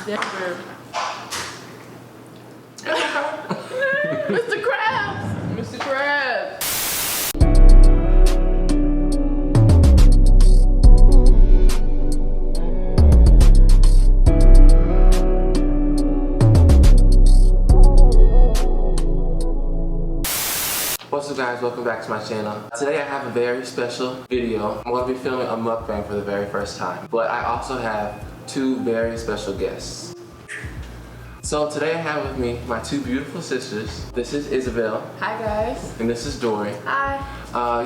Denver. Mr. Krabs! Mr. Krabs! What's up guys, welcome back to my channel. Today I have a very special video. I'm going to be filming a mukbang for the very first time. But I also have two very special guests. So today I have with me my two beautiful sisters. This is Isabel. Hi guys. And this is Dory. Hi.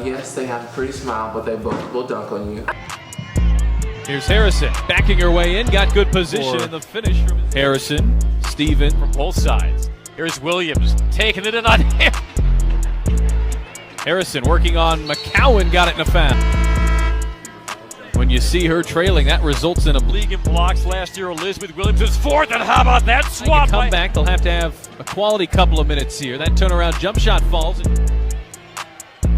Yes, they have a pretty smile, but they both will dunk on you. Here's Harrison, backing her way in, got good position in the finish. Harrison, Steven from both sides. Here's Williams, taking it in on him. Harrison working on McCowan, got it in a foul. When you see her trailing, that results in a league in blocks last year. Elizabeth Williams is fourth, and how about that swap? Come back, they'll have to have a quality couple of minutes here. That turnaround jump shot falls.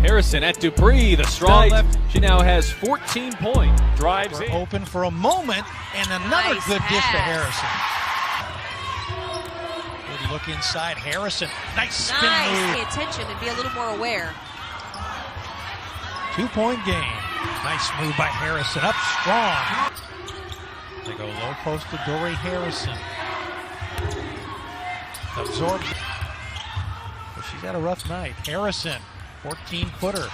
Harrison at Dupree, the strong left. She now has 14 points. Drives in. Open for a moment, and another good dish to Harrison. Good look inside. Harrison, nice spin move. Pay attention and be a little more aware. 2-point game. Nice move by Harrison. Up strong. They go low post to Dory Harrison. Absorbs. But she's had a rough night. Harrison, 14-footer.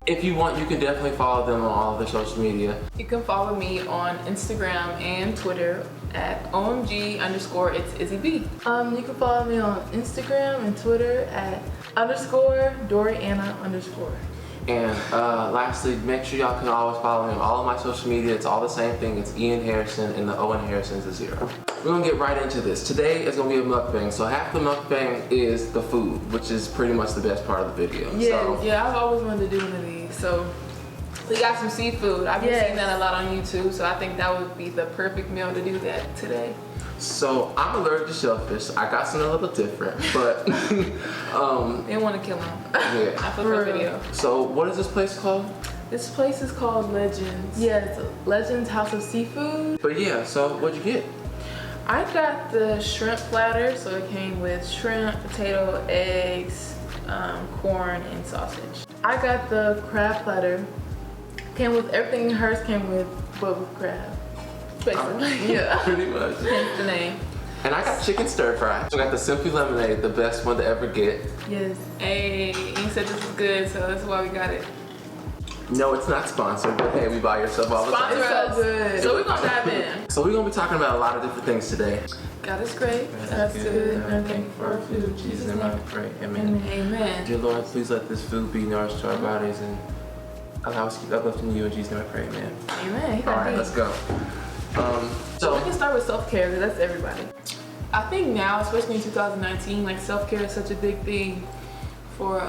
If you want, you can definitely follow them on all of their social media. You can follow me on Instagram and Twitter at OMG_it's IzzyB. You can follow me on Instagram and Twitter at _DoryAnna_. And lastly, make sure y'all can always follow me on all of my social media. It's all the same thing. It's Ian Harrison, and the Owen Harrison is a 0. We're gonna get right into this. Today is gonna be a mukbang. So half the mukbang is the food, which is pretty much the best part of the video. Yeah, yeah, I've always wanted to do one of these. So we got some seafood. I've been seeing that a lot on YouTube, so I think that would be the perfect meal to do that today. So I'm allergic to shellfish. I got something a little different, but Didn't want to kill him. yeah. I put the video. So what is this place called? This place is called Legends. Yeah, it's Legends House of Seafood. But yeah, so what'd you get? I got the shrimp platter, so it came with shrimp, potato, eggs, corn, and sausage. I got the crab platter. Came with everything. Hers came with but with crab. Basically, yeah. Pretty much. Hence the name. And I got chicken stir fry. I got the Simply Lemonade, the best one to ever get. Yes. Hey, Ian said this is good, so that's why we got it. No, it's not sponsored, but hey, we buy your stuff all the time. Sponsor us. So good. So we're gonna dive in. So we're gonna be talking about a lot of different things today. God is great. That's good. And thank you for our food. Jesus' name I pray. Amen. Amen. Dear Lord, please let this food be nourished to our bodies and allow us to keep uplifting you. In Jesus' name I pray. Amen. Amen. All right, let's go. So we can start with self-care because that's everybody. I think now, especially in 2019, like self-care is such a big thing for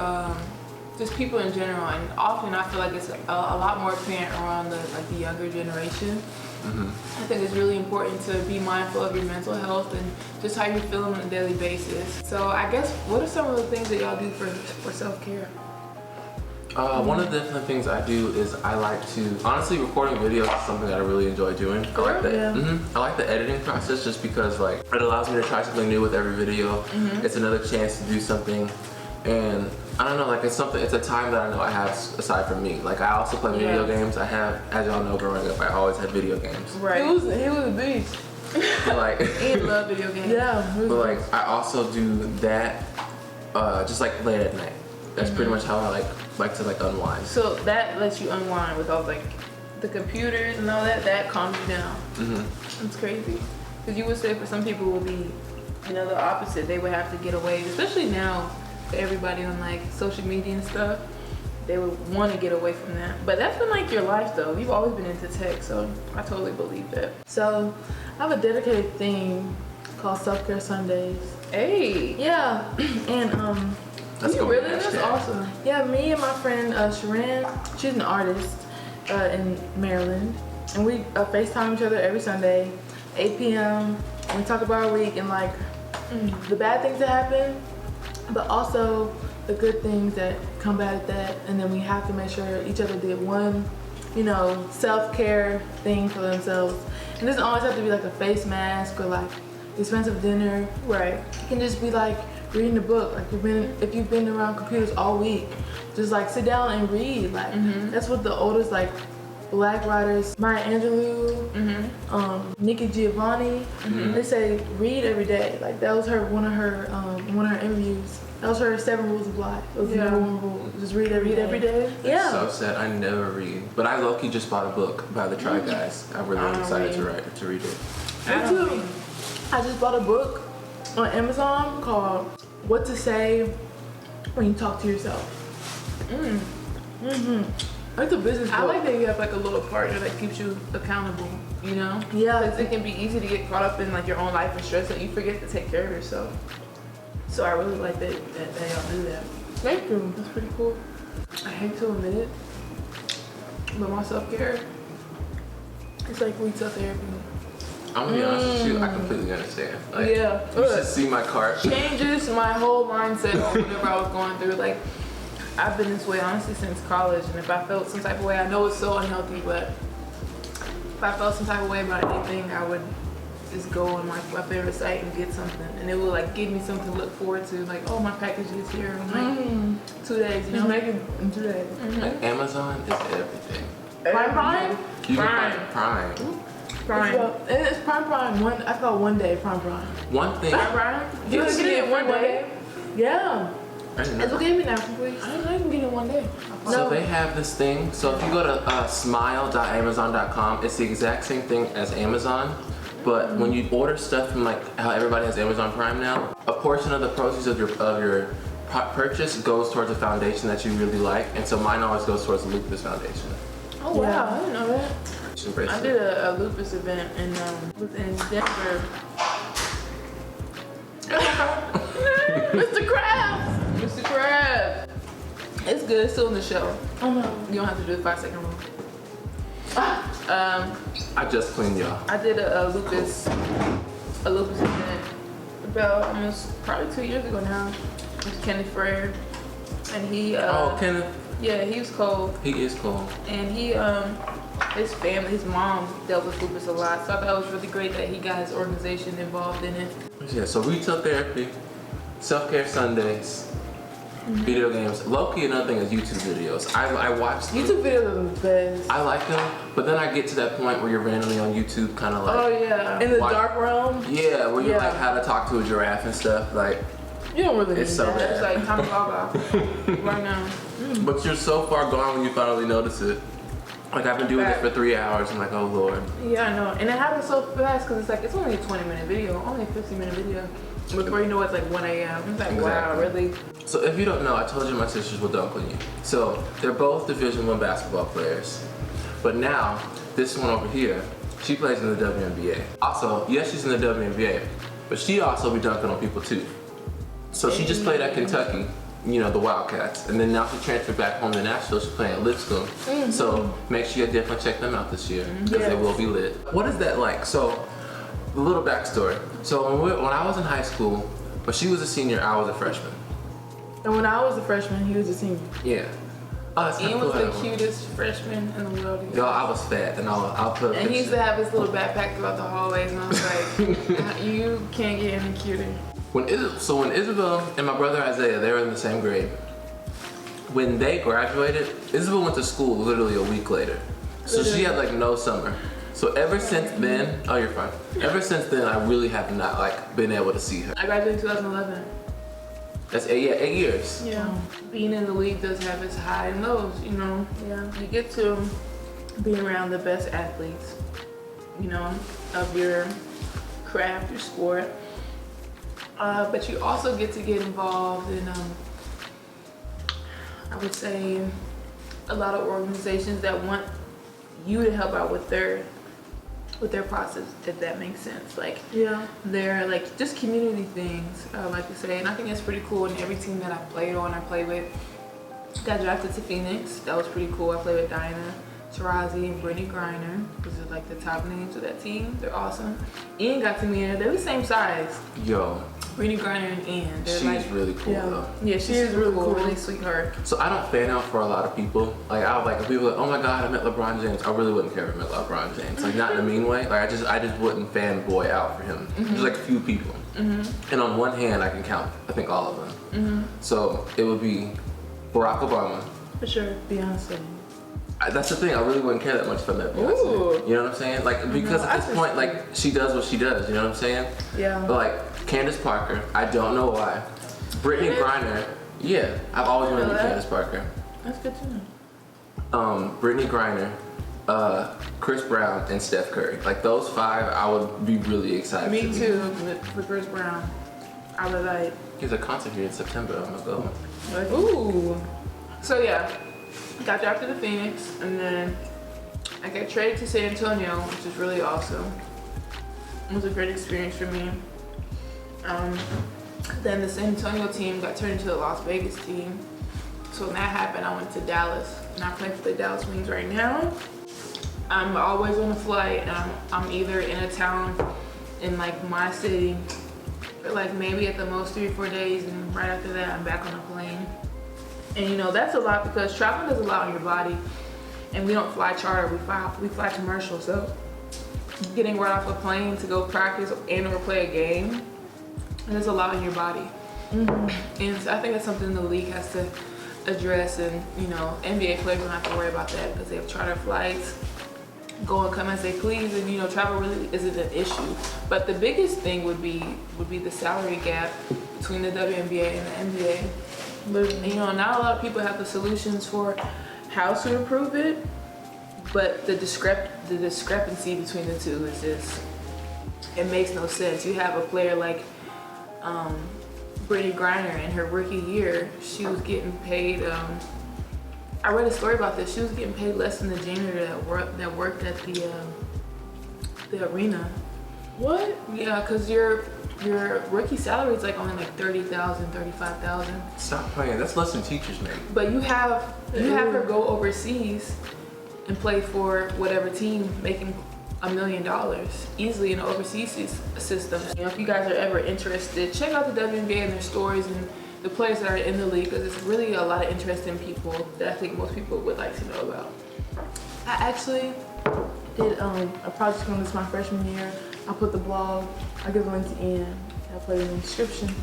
just people in general, and often I feel like it's a lot more apparent around the younger generation. I think it's really important to be mindful of your mental health and just how you're feeling on a daily basis. So I guess, what are some of the things that y'all do for self-care? One of the different things I do is I like to, honestly, recording videos is something that I really enjoy doing. I like the, I like the editing process just because like it allows me to try something new with every video. It's another chance to do something, and I don't know, like it's a time that I know I have aside from me. Like I also play video games. I have, as y'all know, growing up, I always had video games. Right. He was a beast. Like he loved video games. Yeah. But like I also do that just like late at night. That's pretty much how I like to unwind. So that lets you unwind with all like the computers and all that. That calms you down. It's crazy. Because you would say for some people it would be, the opposite. They would have to get away, especially now for everybody on like social media and stuff. They would want to get away from that. But that's been like your life though. You've always been into tech, so I totally believe that. So I have a dedicated thing called Selfcare Sundays. Hey. Yeah. And That's really? That's awesome. Yeah, me and my friend Sharon, she's an artist in Maryland, and we FaceTime each other every Sunday, 8 p.m. and we talk about our week and like the bad things that happen, but also the good things that come back at that. And then we have to make sure each other did one, self-care thing for themselves. It doesn't always have to be like a face mask or like expensive dinner. Right. It can just be like reading a book. Like if you've been around computers all week, just like sit down and read. Like that's what the oldest like Black writers, Maya Angelou, Nikki Giovanni, they say read every day. Like that was one of her interviews. That was her 7 rules of life. It was the number 1 rule. Just read every day. Yeah. So sad. I never read, but I low-key just bought a book by the Try Guys. I'm really excited to read it. Me too. I just bought a book on Amazon called "What to Say When You Talk to Yourself." It's a business book. I like that you have like a little partner that keeps you accountable, you know? Yeah. Because it can be easy to get caught up in like your own life and stress that you forget to take care of yourself. So I really like that y'all do that. Thank you. That's pretty cool. I hate to admit it, but my self-care, it's like retail therapy. I'm gonna be honest with you, I completely understand. Like, yeah. You should see my cart. Changes my whole mindset on whatever I was going through. Like, I've been this way honestly since college, and if I felt some type of way, I know it's so unhealthy, but if I felt some type of way about anything, I would just go on my favorite site and get something, and it would like give me something to look forward to. Like, oh, my package is here in like 2 days. You know, make it in 2 days. Like Amazon is everything. Prime. You can find Prime. It's Prime. I thought 1 day Prime. One thing. Prime. You can get it 1 day. Yeah. It's okay with me now, please. I can get it 1 day. So they have this thing. So if you go to smile.amazon.com, it's the exact same thing as Amazon. But when you order stuff from like how everybody has Amazon Prime now, a portion of the proceeds of your purchase goes towards a foundation that you really like, and so mine always goes towards the Lupus Foundation. Oh wow, I didn't know that. I did a lupus event in Denver. Mr. Krabs. It's good. It's still in the show. Oh no. You don't have to do the 5-second rule. I just cleaned y'all. I did a lupus event about almost probably 2 years ago now. It was Kenneth Frere, and he. Kenneth. Yeah, he was cool. He is cool. And he his family, his mom dealt with lupus a lot, so I thought it was really great that he got his organization involved in it. Yeah, so retail therapy, self-care Sundays, video games. Low-key, another thing is YouTube videos. I watch them. YouTube videos are the best. I like them, but then I get to that point where you're randomly on YouTube kind of like... Oh yeah, in the dark realm? Yeah, where you're like how to talk to a giraffe and stuff. Like, you don't really need so that. bad. It's like time to log off right now. But you're so far gone when you finally notice it. Like, I've been doing this for 3 hours. I'm like, oh Lord. Yeah, I know. And it happens so fast because it's like, it's only a 20-minute video, only a 15-minute video. Before you know it's like 1 a.m. It's like, wow, really? So if you don't know, I told you my sisters will dunk on you. So they're both Division I basketball players. But now, this one over here, she plays in the WNBA. Also, yes, she's in the WNBA, but she also be dunking on people too. So she just played at Kentucky, you know, the Wildcats. And then now she transferred back home to Nashville. She's playing at Lipscomb. So make sure you definitely check them out this year because they will be lit. What is that like? So, a little backstory. So when I was in high school, when she was a senior, I was a freshman. And when I was a freshman, he was a senior. Yeah. Ian was the cutest freshman in the world. Yo, I was fat, and I'll put. And he used to have his little backpack throughout the hallways, and I was like, you can't get any cuter. When Isabel and my brother Isaiah, they were in the same grade. When they graduated, Isabel went to school literally a week later. So she had like no summer. So ever since then, oh, you're fine. Ever since then, I really have not like been able to see her. I graduated in 2011. That's 8 years. Yeah. Being in the league does have its highs and lows, you know. Yeah. You get to be around the best athletes, you know, of your craft, your sport. But you also get to get involved in, I would say, a lot of organizations that want you to help out with their process, if that makes sense. Like, they're like just community things, I like to say, and I think that's pretty cool. And every team that I played with, got drafted to Phoenix. That was pretty cool. I played with Diana Taurasi and Brittany Griner. Those are like the top names of that team. They're awesome. Ian got to meet her. They're the same size. Yo, Brittany Griner and Ian. She's like, really cool though. Yeah, she is really cool, really sweetheart. So I don't fan out for a lot of people. Like if people are like, oh my god, I met LeBron James. I really wouldn't care if I met LeBron James. Like not in a mean way. Like I just wouldn't fanboy out for him. There's like a few people. And on one hand I can count, I think all of them. So it would be Barack Obama. For sure, Beyonce. That's the thing, I really wouldn't care that much if I met Beyonce. Ooh. You know what I'm saying? Like, because at this point, like, she does what she does, you know what I'm saying? Yeah. But like, Candace Parker, I don't know why. Brittany Griner, yeah, I've always wanted to be Candace Parker. That's good to know. Brittany Griner, Chris Brown, and Steph Curry. Like, those 5, I would be really excited Me too, for Chris Brown. I would like. He's a concert here in September, I'm gonna go. Ooh. So yeah. Got drafted to Phoenix, and then I got traded to San Antonio, which is really awesome. It was a great experience for me. Then the San Antonio team got turned into the Las Vegas team. So when that happened, I went to Dallas, and I play for the Dallas Wings right now. I'm always on a flight, and I'm either in a town in like my city for like maybe at the most 3 or 4 days, and right after that, I'm back on a plane. And you know, that's a lot because traveling does a lot on your body, and we don't fly charter, we fly commercial. So getting right off a plane to go practice and or play a game, there's a lot on your body. And so I think that's something the league has to address, and you know, NBA players don't have to worry about that because they have charter flights, go and come as they please, and you know, travel really isn't an issue. But the biggest thing would be the salary gap between the WNBA and the NBA. You know, not a lot of people have the solutions for how to improve it, but the discrepancy between the two is just, it makes no sense. You have a player like Brittany Griner in her rookie year, she was getting paid, I read a story about this, she was getting paid less than the janitor that worked at the arena. What? Yeah, because your rookie salary is like only like $30,000, $35,000. Stop playing. That's less than teachers make. But you have her go overseas and play for whatever team, making $1 million easily in the overseas system. You know, if you guys are ever interested, check out the WNBA and their stories and the players that are in the league, because it's really a lot of interesting people that I think most people would like to know about. I actually did a project on this my freshman year. I'll put the blog, I'll give the link to Ian. I'll put it in the description.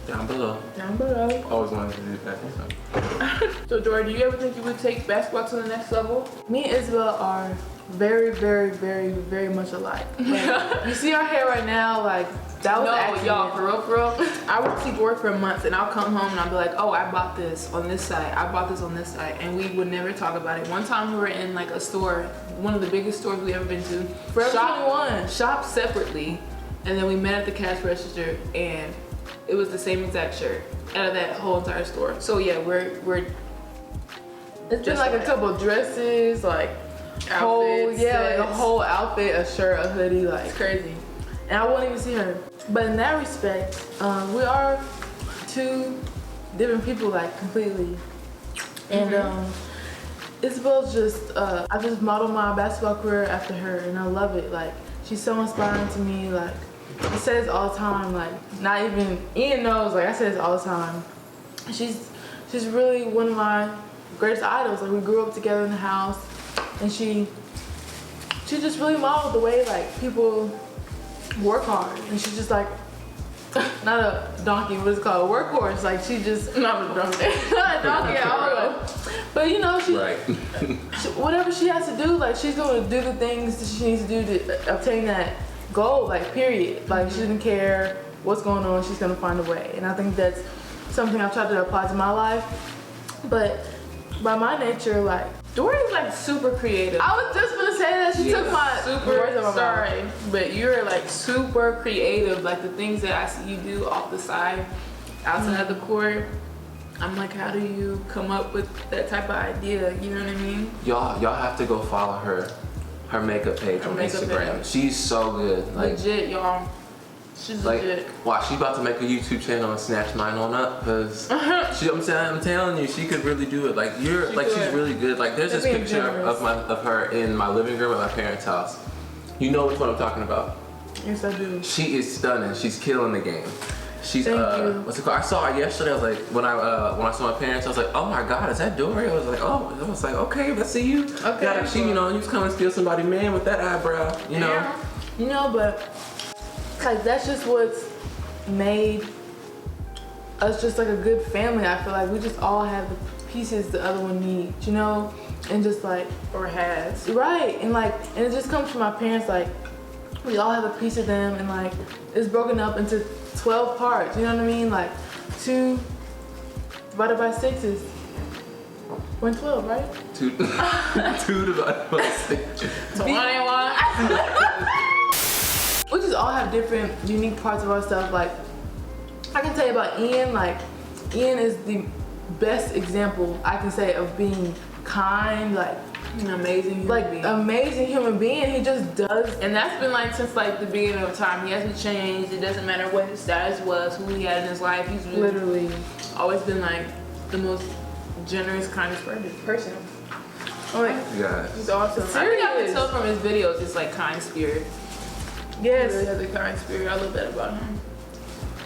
Down below. Down below. Always wanted to do that. So Dora, do you ever think you would take basketball to the next level? Me and Isabel are very, very, very, very much alike. Like, you see our hair right now, like, that was accident. Y'all, for real. I would see work for months, and I'll come home and I'll be like, oh, I bought this on this site. I bought this on this site, and we would never talk about it. One time we were in like a store, one of the biggest stores we ever been to. Shop separately, and then we met at the cash register, and it was the same exact shirt out of that whole entire store. So yeah, we're. It's been like a couple of dresses, like outfits, like a whole outfit, a shirt, a hoodie, like it's crazy. And I won't even see her. But in that respect, we are 2 different people, like completely. And Isabel's just, I just modeled my basketball career after her, and I love it. Like, she's so inspiring to me. Like, I say this all the time. Like, not even Ian knows. Like, I say this all the time. She's really one of my greatest idols. Like, we grew up together in the house, and she just really modeled the way like people work hard, and she's just like not a donkey, what is it called, a workhorse. Like, she just not a donkey, not a donkey at all. But you know, she whatever she has to do, like, she's going to do the things that she needs to do to obtain that goal. Like, period. Like, she doesn't care what's going on. She's going to find a way, and I think that's something I've tried to apply to my life. But by my nature, like, Dory's like super creative. I was just gonna say that she took my words out of my mouth. But you're like super creative. Like, the things that I see you do off the side, outside of the court, I'm like, how do you come up with that type of idea? You know what I mean? Y'all have to go follow her makeup page on Instagram. She's so good. Like, legit, y'all. She's like, legit. wow, she's about to make a YouTube channel and snatch mine on up, because I'm telling you, she could really do it. Like, she's really good. Like, there's this picture of her in my living room at my parents' house. You know which one I'm talking about? Yes, I do. She is stunning. She's killing the game. She's what's it called? I saw her yesterday. I was like, when I saw my parents, I was like, oh my god, is that Dory? I was like, okay, let's see you. Okay. Yeah, she, you know, you was coming to steal somebody, man, with that eyebrow, you know. Yeah. You know, but like that's just what's made us just like a good family. I feel like we just all have the pieces the other one needs, you know, and just like or has. Right, and it just comes from my parents. Like we all have a piece of them, and like it's broken up into 12 parts. You know what I mean? Like 2 divided by 6 is 112, right? 2 divided by 6. 21. We just all have different unique parts of ourselves. Like I can tell you about Ian. Like Ian is the best example I can say of being kind, like an amazing human being. Amazing human being. He just does, and that's been like since like the beginning of time. He hasn't changed. It doesn't matter what his status was, who he had in his life. He's really literally always been like the most generous, kindest person. Oh my God, he's awesome. I think I can tell from his videos. It's like kind spirit. Yes, he really has a kind spirit. I love that about him.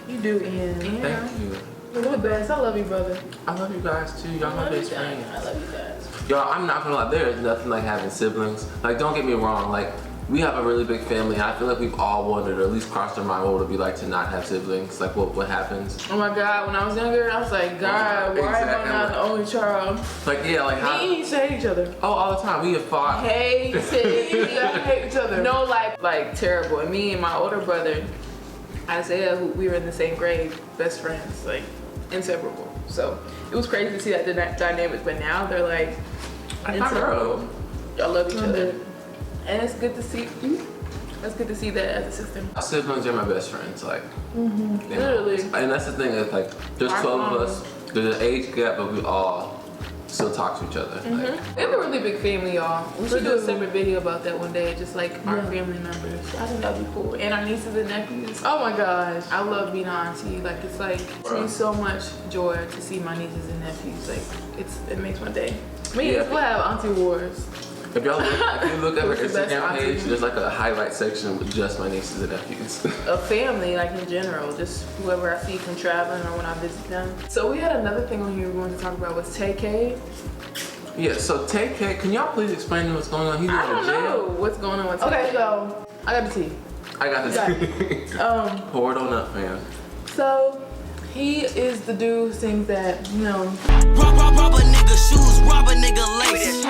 You do, Ian. Yeah. Thank you. You're the best. I love you, brother. I love you guys too. Y'all my best friends. I love you guys. Y'all, I'm not gonna lie, there is nothing like having siblings. Like, don't get me wrong, like, we have a really big family, and I feel like we've all wondered, or at least crossed our mind, what would it be like to not have siblings? Like, what happens? Oh my God, when I was younger, I was like, God, why am I not the only child? Like, yeah, like how? We used to hate each other. Oh, all the time. We have fought. Hate each other. No, like terrible. And me and my older brother, Isaiah, we were in the same grade, best friends, like, inseparable. So, it was crazy to see that dynamic, but now they're like, inseparable. Y'all love each other. And it's good to see. It's good to see that as a sister. My siblings are my best friends, like. Literally. And that's the thing, is like, there's 12 of us. There's an age gap, but we all still talk to each other. Like, we have a really big family, y'all. We should do a separate video about that one day, just like our family members. I think that'd be cool. And our nieces and nephews. Oh my gosh. I love being an auntie. Like, it's like, it means so much joy to see my nieces and nephews. Like, it makes my day. We'll have auntie wars. If you look at her Instagram page, there's like a highlight section with just my nieces and nephews. A family, like in general, just whoever I see from traveling or when I visit them. So we had another thing on here we wanted to talk about was Tay K. Yeah, so Tay K, can y'all please explain to me what's going on? He's going to jail. I don't know what's going on with Tay K. Okay, so I got the tea. I got the tea. Pour it on up, fam. So he is the dude who sings that, you know. Rob a nigga shoes, rob a nigga lace.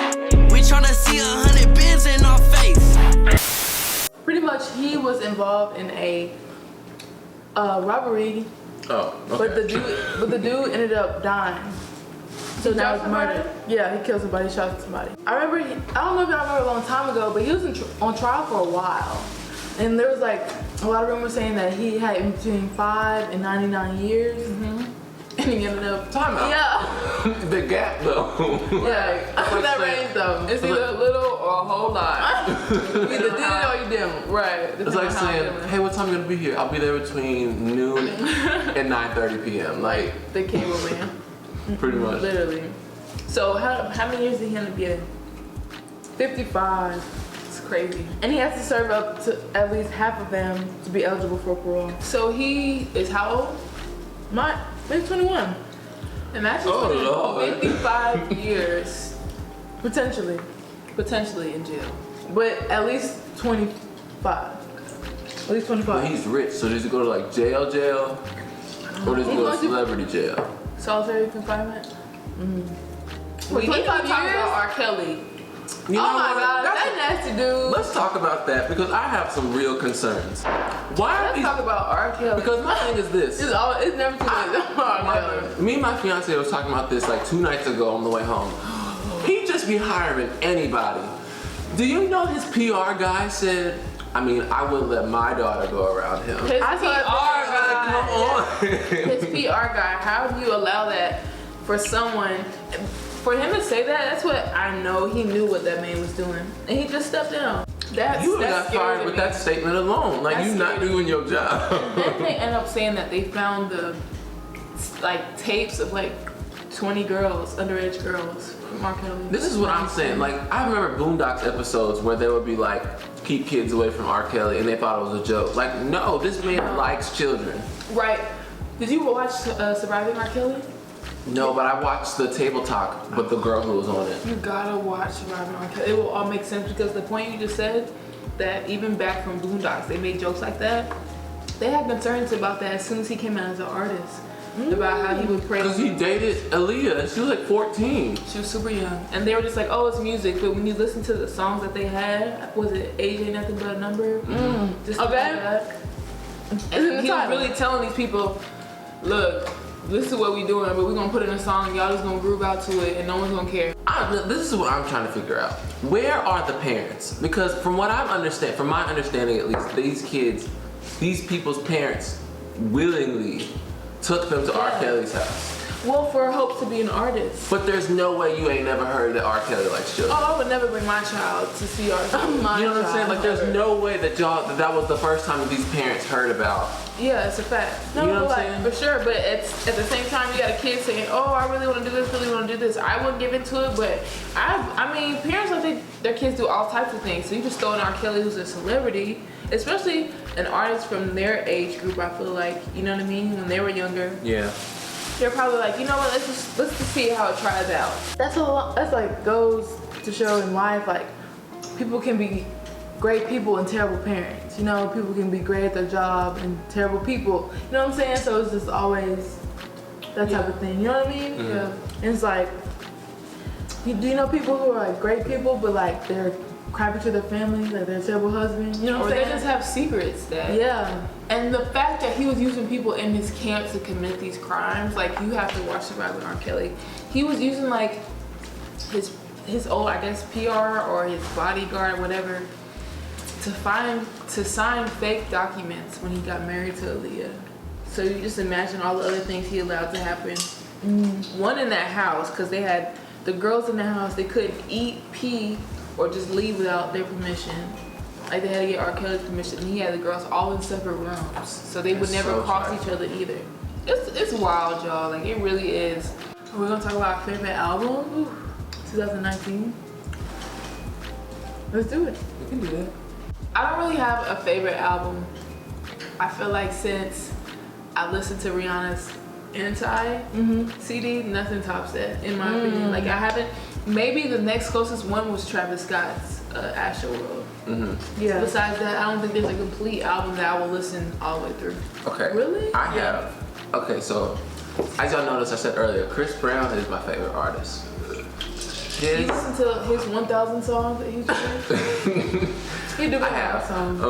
We tryna see 100 bins in our face. Pretty much, he was involved in a robbery. Oh, okay. But the dude ended up dying. So now it's murder. Yeah, he killed somebody, shot somebody. I don't know if y'all remember a long time ago, but he was on trial for a while. And there was like a lot of rumors saying that he had in between 5 and 99 years. And he ended up time out. Yeah. The gap though. Yeah. That range though. It's either a little or a whole lot. You either did it or you didn't. Right. It's like saying, hey, what time are you gonna be here? I'll be there between noon and 9:30 p.m. Like the cable man. Pretty much. Literally. So how many years did he end up getting? 55. It's crazy. And he has to serve up to at least half of them to be eligible for parole. So he is how old? Maybe 21. And that's just 55 years. Potentially in jail. But at least 25. At least 25. But he's rich, so does he go to like jail? Or does he go to celebrity jail? Solitary confinement? We need to talk about R. Kelly. You know oh my God, that nasty dude. Let's talk about that because I have some real concerns. Let's talk about R. Kelly. Because my thing is this. It's never too late. Me and my fiance was talking about this like 2 nights ago on the way home. He just be hiring anybody. Do you know his PR guy said, I wouldn't let my daughter go around him. His PR guy. Come on. His PR guy, how do you allow that for someone? For him to say that, that's what I know. He knew what that man was doing, and he just stepped down. You got fired with that statement alone. Like, you not doing your job. Then they end up saying that they found the tapes of 20 girls, underage girls, from R. Kelly. This is what I'm saying. Like, I remember Boondocks episodes where they would be like, keep kids away from R. Kelly, and they thought it was a joke. Like, no, this man likes children. Right. Did you watch Surviving R. Kelly? No, but I watched the table talk with the girl who was on it. You gotta watch Surviving R. Kelly. It will all make sense because the point you just said, that even back from Boondocks, they made jokes like that. They had concerns about that as soon as he came out as an artist. About how he would pray. Because he dated Aaliyah. She was like 14. She was super young. And they were just like, oh, it's music. But when you listen to the songs that they had, was it Age Ain't Nothing But a Number? Just like that. And he was really telling these people, look, this is what we doing, but we're going to put in a song, y'all just going to groove out to it, and no one's going to care. This is what I'm trying to figure out. Where are the parents? Because from what I understand, from my understanding at least, these kids, these people's parents willingly took them to R. Kelly's house. Well, for Hope to be an artist. But there's no way you ain't never heard that R. Kelly likes children. Oh, I would never bring my child to see R. Kelly. You know what I'm saying? Like, there's no way that that was the first time that these parents heard about. Yeah, it's a fact. No, you know what I'm like, saying? for sure, but it's at the same time you got a kid saying, oh, I really want to do this, really want to do this. I wouldn't give into it, but I mean, parents let their kids do all types of things. So you just throw in R. Kelly, who's a celebrity, especially an artist from their age group, I feel like, you know what I mean? When they were younger. Yeah. They're probably like, you know what, let's just see how it tries out. That's like goes to show in life, like, people can be great people and terrible parents. You know, people can be great at their job and terrible people. You know what I'm saying? So it's just always that type of thing. You know what I mean? Mm-hmm. Yeah. And it's like, do you know people who are like great people, but like they're crappy to their family, like they're a terrible husband? You know what I'm saying? Or they just have secrets that. Yeah. And the fact that he was using people in his camp to commit these crimes, like, you have to watch Surviving R. Kelly. He was using like his old, I guess, PR or his bodyguard, whatever, to sign fake documents when he got married to Aaliyah. So you just imagine all the other things he allowed to happen. One in that house, because they had the girls in the house, they couldn't eat, pee, or just leave without their permission. Like, they had to get R. Kelly's permission, and he had the girls all in separate rooms, so they would never cross each other either. It's wild, y'all. Like, it really is. We're gonna talk about our favorite album, 2019. Let's do it. We can do that. I don't really have a favorite album. I feel like since I listened to Rihanna's Anti CD, nothing tops that, in my opinion. Like, I haven't. Maybe the next closest one was Travis Scott's Astroworld. Yeah. Besides that, I don't think there's a complete album that I will listen all the way through. Okay. Really? I have. Okay, so as y'all noticed, I said earlier, Chris Brown is my favorite artist. You listen to his 1,000 songs that he's doing? He do have songs.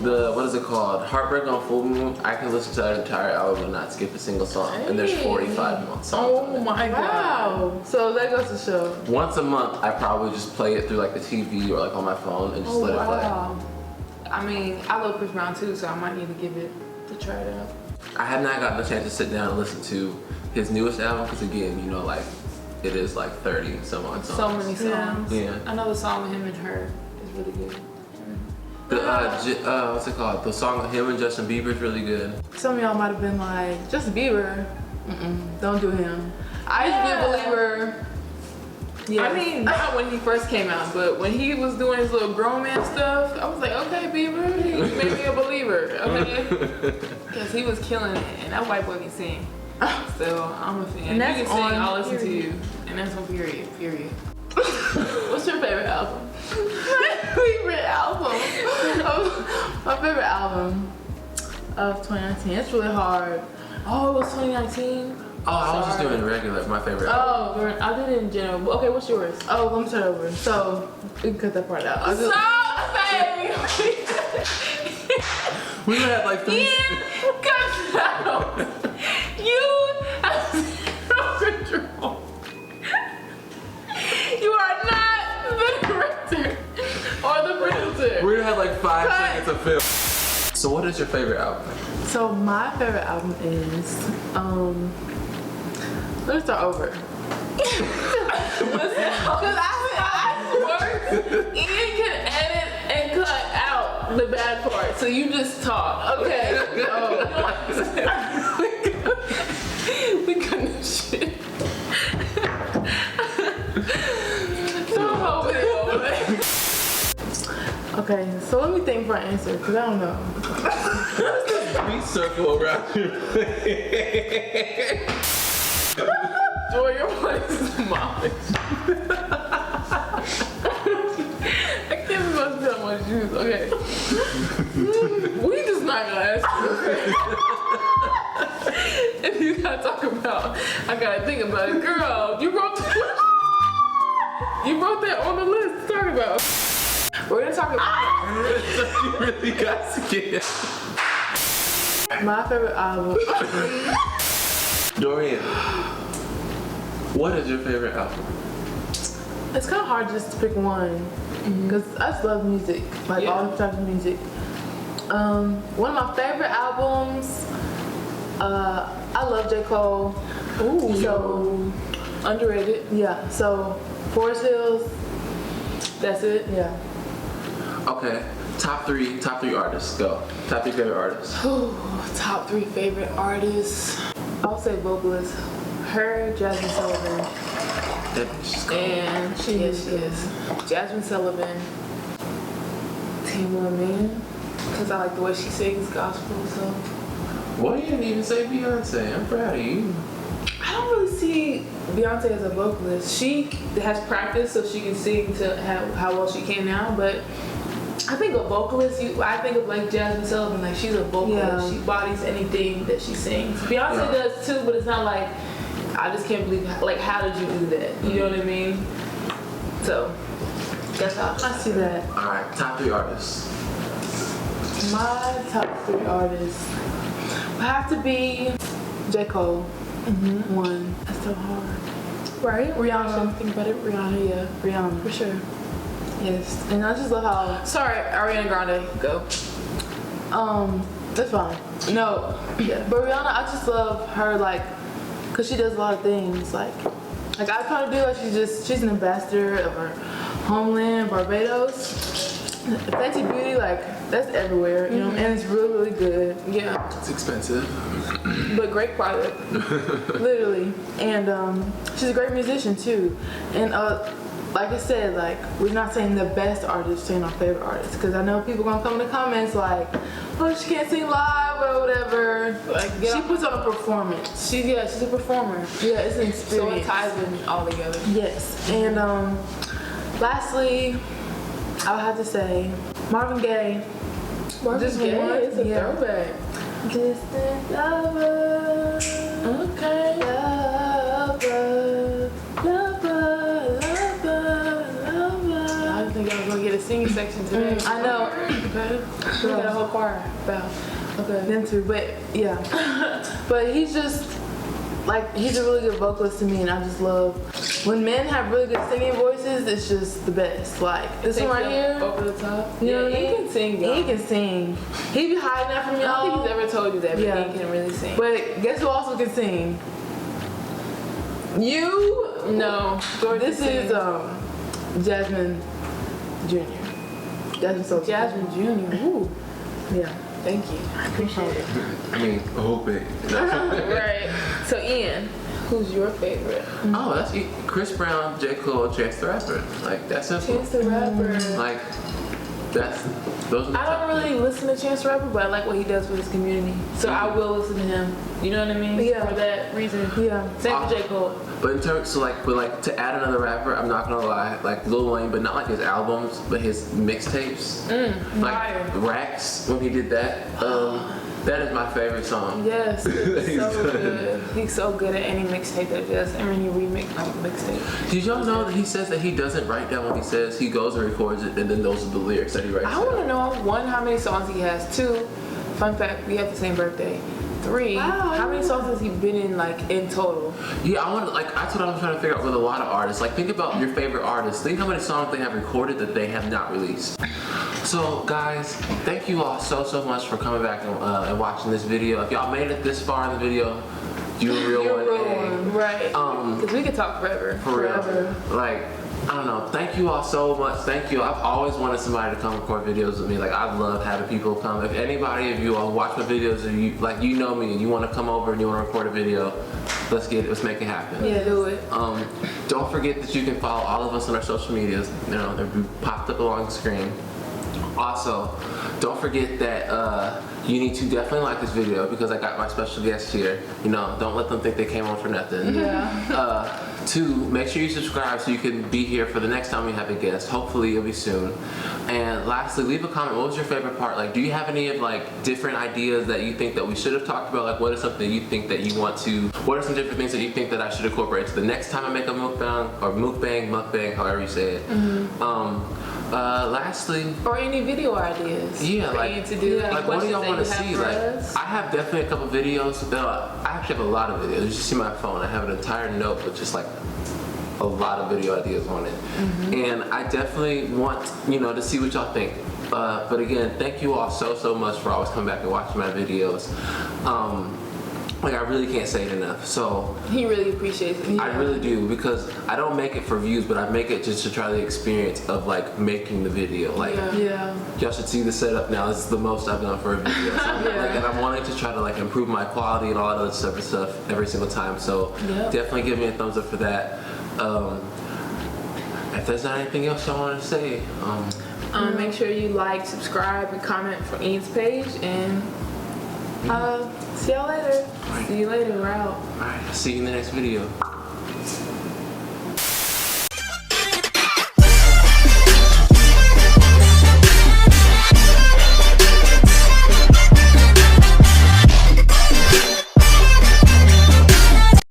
What is it called? Heartbreak on Full Moon. I can listen to that entire album and not skip a single song. And there's 45 more songs. Oh my god! Wow. So that goes to show. Once a month, I probably just play it through like the TV or like on my phone and just let it play. I mean, I love Chris Brown too, so I might need to give it to try it out. I have not gotten a chance to sit down and listen to his newest album because, again, you know, like, it is like 30 some odd songs. So many songs. Yeah. I know the song with him and her is really good. What's it called? The song with him and Justin Bieber is really good. Some of y'all might have been like, Justin Bieber, don't do him. I used to be a believer. Yeah. I mean, not when he first came out, but when he was doing his little grown man stuff, I was like, okay, Bieber, he made me a believer, okay? Because he was killing it, and that white boy can sing. So I'm a fan. And that's, you can sing, I'll listen to you. And that's on period. What's your favorite album? My favorite album of 2019. It's really hard. Oh, it was 2019? Oh, I was just doing regular, my favorite album. Oh, I did it in general. Okay, what's yours? Oh, let me start over. So, we can cut that part out. We had like 3. Cut it out. You have zero control. You are not the director or the producer. We had like 5 seconds of film. So what is your favorite album? So my favorite album is, let me start over. Because I swear, Ian can edit and cut out the bad part, so you just talk, okay? We couldn't shit. Okay, so let me think for an answer, because I don't know. circle around your Joy, your voice is demolished. I can't be about to tell my shoes. Okay. We just not gonna ask you, okay? If you gotta talk about, I gotta think about it. Girl, you wrote that on the list to talk about. We're gonna talk about You really got scared. my favorite album. Dorian, what is your favorite album? It's kind of hard just to pick one because I just love music, like all types of music. One of my favorite albums, I love J. Cole. Ooh. So underrated. Yeah. So Forest Hills. That's it. Yeah. Okay. Top three artists. Go. Top 3 favorite artists. Top 3 favorite artists. I'll say vocalist. Her, Jasmine Sullivan. That bitch is cool. And she is. Jasmine Sullivan. Tamla Man. Because I like the way she sings gospel, so. Well, you didn't even say Beyonce. I'm proud of you. I don't really see Beyonce as a vocalist. She has practice so she can sing to how well she can now, but I think a vocalist, I think of like Jasmine Sullivan, like she's a vocalist. Yeah. She bodies anything that she sings. Beyonce does too, but it's not like, I just can't believe, like, how did you do that? You know what I mean? So, that's how I see that. All right, top 3 artists. my top 3 artists would have to be J. Cole. One. That's so hard. Right? Rihanna. Think about it. Rihanna, yeah. Rihanna. For sure. Yes. And I just love how, Sorry, Ariana Grande. Go. that's fine. No. Yeah. But Rihanna, I just love her, like, cause she does a lot of things. Like I kind of do like she's an ambassador of her homeland, Barbados. Fenty Beauty, like that's everywhere, you know, and it's really, really good. Yeah. It's expensive. But great product. Literally. And she's a great musician too. And like I said, like we're not saying the best artist, saying our favorite artist, because I know people gonna come in the comments like, oh, she can't sing live or whatever. Like, She puts on a performance. She's a performer. Yeah, it's an experience. So it ties in all together. Yes. And lastly, I would have to say Marvin Gaye. Just one? It's a Yeah. throwback. Distant lover. Okay. Lover. Lover. I didn't think I was gonna get a singing section today. I know. Okay. We got a whole choir. Wow. Okay. Them too, but yeah. But he's just like, he's a really good vocalist to me, and I just love when men have really good singing voices. It's just the best. Like this one right here, Over the top. you know what I he mean? can sing, y'all. He can sing. He be hiding that from I don't think y'all. he's ever told you that, but Yeah. he can really sing. But guess who also can sing? You. No. This is Jasmine Jr. Jasmine Sullivan. Jasmine Jr. Ooh. Yeah. Thank you. I appreciate it. I mean, hope it. Right. So Ian, who's your favorite? Oh, that's Chris Brown, J. Cole, Chance the Rapper. Like, that's simple. Chance the Rapper. Like, those are the I top don't really listen to Chance the Rapper, but I like what he does for his community. So I will listen to him. You know what I mean? Yeah. For that reason. Yeah. Same for J. Cole. But in terms, so like, to add another rapper, I'm not gonna lie, like Lil Wayne, but not like his albums, but his mixtapes. Like fire. Racks, when he did that, that is my favorite song. Yes. It's He's so done. good. He's so good at any mixtape that he does. And when you remix a mixtape. Did y'all know that he says that he doesn't write down what he says? He goes and records it, and then those are the lyrics that he writes I want to down. know, 1, how many songs he has. 2, fun fact, we have the same birthday. 3, how many songs has he been in, like, in total? Yeah, I want to, like, that's what I'm trying to figure out with a lot of artists. Like, think about your favorite artists. Think how many songs they have recorded that they have not released. So, guys, thank you all so much for coming back and watching this video. If y'all made it this far in the video, you're a real one. Right. Um, Because we could talk forever. For real. Like, I don't know. Thank you all so much. Thank you. I've always wanted somebody to come record videos with me. Like, I love having people come. If anybody of you all watch my videos and you, like, you know me and you want to come over and you want to record a video, let's make it happen. Yeah, do it. Don't forget that you can follow all of us on our social medias. You know, they're popped up along the screen. Also, don't forget that you need to definitely like this video because I got my special guest here. You know, don't let them think they came on for nothing. Yeah. 2, make sure you subscribe so you can be here for the next time we have a guest. Hopefully it'll be soon. And lastly, leave a comment. What was your favorite part? Like, do you have any of like different ideas that you think that we should have talked about? Like, what is something you think that you want to? What are some different things that you think that I should incorporate to the next time I make a mukbang or mukbang, however you say it. Lastly, or any video ideas. Yeah, for like you to do. like what do y'all want to see? Like, I have definitely a couple videos. I actually have a lot of videos. You should see my phone. I have an entire note with just like a lot of video ideas on it, and I definitely want to see what y'all think. But again, thank you all so much for always coming back and watching my videos. Like, I really can't say it enough. So he really appreciates it. I really do, because I don't make it for views, but I make it just to try the experience of like making the video. Like, y'all should see the setup now. This is the most I've done for a video. So and I'm wanting to try to like improve my quality and all that other stuff every single time. So definitely give me a thumbs up for that. If there's not anything else y'all want to say, make sure you like, subscribe, and comment for Ian's page, and see y'all later. See you later. We're out. Alright, see you in the next video.